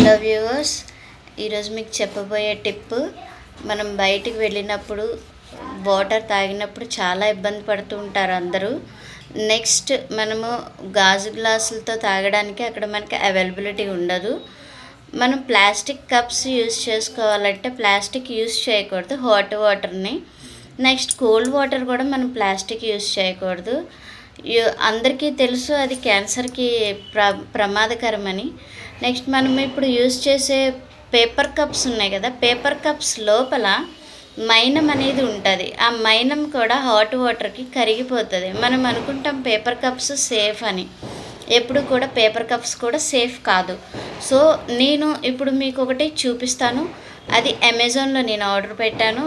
Hello viewers, ఈరోజు మీకు చెప్పబోయే టిప్, మనం బయటికి వెళ్ళినప్పుడు వాటర్ తాగినప్పుడు చాలా ఇబ్బంది పడుతూ ఉంటారు అందరూ. నెక్స్ట్ మనము గాజు గ్లాసులతో తాగడానికి అక్కడ మనకి అవైలబిలిటీ ఉండదు. మనం ప్లాస్టిక్ కప్స్ యూజ్ చేసుకోవాలంటే ప్లాస్టిక్ యూజ్ చేయకూడదు, హాట్ వాటర్ని. నెక్స్ట్ కోల్డ్ వాటర్ కూడా మనం ప్లాస్టిక్ యూజ్ చేయకూడదు. అందరికీ తెలుసు అది క్యాన్సర్కి ప్రమాదకరమని. నెక్స్ట్ మనం ఇప్పుడు యూజ్ చేసే పేపర్ కప్స్ ఉన్నాయి కదా, పేపర్ కప్స్ లోపల మైనం అనేది ఉంటుంది. ఆ మైనం కూడా హాట్ వాటర్కి కరిగిపోతుంది. మనం అనుకుంటాం పేపర్ కప్స్ సేఫ్ అని. ఎప్పుడు కూడా పేపర్ కప్స్ కూడా సేఫ్ కాదు. సో నేను ఇప్పుడు మీకు ఒకటి చూపిస్తాను. అది అమెజాన్లో నేను ఆర్డర్ పెట్టాను.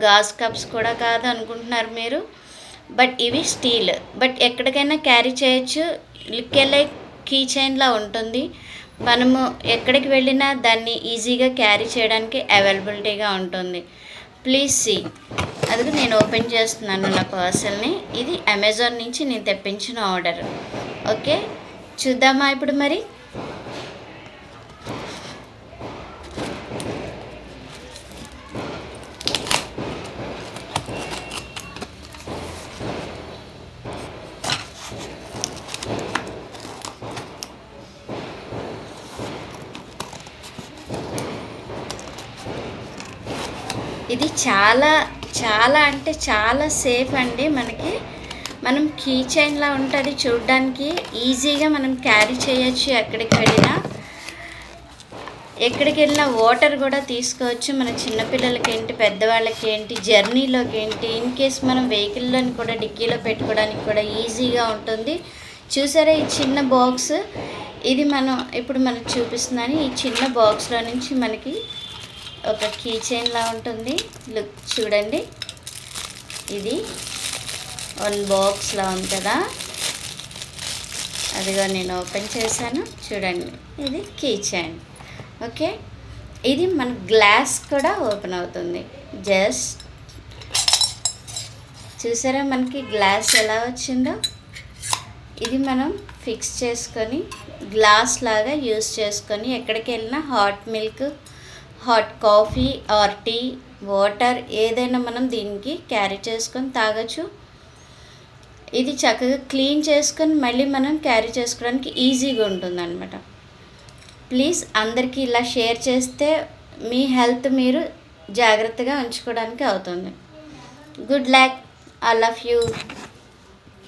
గాజ్ కప్స్ కూడా కాదు అనుకుంటున్నారు మీరు, బట్ ఇవి స్టీల్. బట్ ఎక్కడికైనా క్యారీ చేయొచ్చు. లైక్ కీ చైన్లా ఉంటుంది. మనము ఎక్కడికి వెళ్ళినా దాన్ని ఈజీగా క్యారీ చేయడానికి అవైలబిలిటీగా ఉంటుంది. Please see. అది నేను ఓపెన్ చేస్తున్నాను నా పార్సల్ని. ఇది అమెజాన్ నుంచి నేను తెప్పించిన ఆర్డర్. ఓకే, చూద్దామా ఇప్పుడు మరి. ఇది చాలా చాలా అంటే చాలా సేఫ్ అండి. మనం కీ చైన్లా ఉంటుంది చూడడానికి. ఈజీగా మనం క్యారీ చేయొచ్చు. ఎక్కడికి వెళ్ళినా వాటర్ కూడా తీసుకోవచ్చు. మన చిన్నపిల్లలకి ఏంటి, పెద్దవాళ్ళకి ఏంటి, జర్నీలోకి ఏంటి, ఇన్ కేస్ మనం వెహికల్లోని కూడా డిక్కీలో పెట్టుకోవడానికి కూడా ఈజీగా ఉంటుంది. చూసారా ఈ చిన్న బాక్స్, ఇది ఇప్పుడు మనకు చూపిస్తున్నాను. ఈ చిన్న బాక్స్లో నుంచి మనకి ఒక కీ చైన్లా ఉంటుంది. లుక్ చూడండి, ఇది వన్ బాక్స్లా ఉంది కదా. అదిగా నేను ఓపెన్ చేశాను చూడండి. ఇది కీ చైన్. ఓకే, ఇది మన గ్లాస్ కూడా ఓపెన్ అవుతుంది. జస్ట్ చూసారా మనకి గ్లాస్ ఎలా వచ్చిందో. ఇది మనం ఫిక్స్ చేసుకొని గ్లాస్ లాగా యూస్ చేసుకొని ఎక్కడికి వెళ్ళినా hot milk, hot coffee or tea, water ఏదైనా మనం దీనికి క్యారీ చేసుకొని తాగొచ్చు. ఇది చక్కగా క్లీన్ చేసుకొని మళ్ళీ మనం క్యారీ చేసుకోవడానికి ఈజీగా ఉంటుందన్నమాట. ప్లీజ్ అందరికీ ఇలా షేర్ చేస్తే మీ హెల్త్ మీరు జాగ్రత్తగా ఉంచుకోవడానికి అవుతుంది. Good luck, I love you.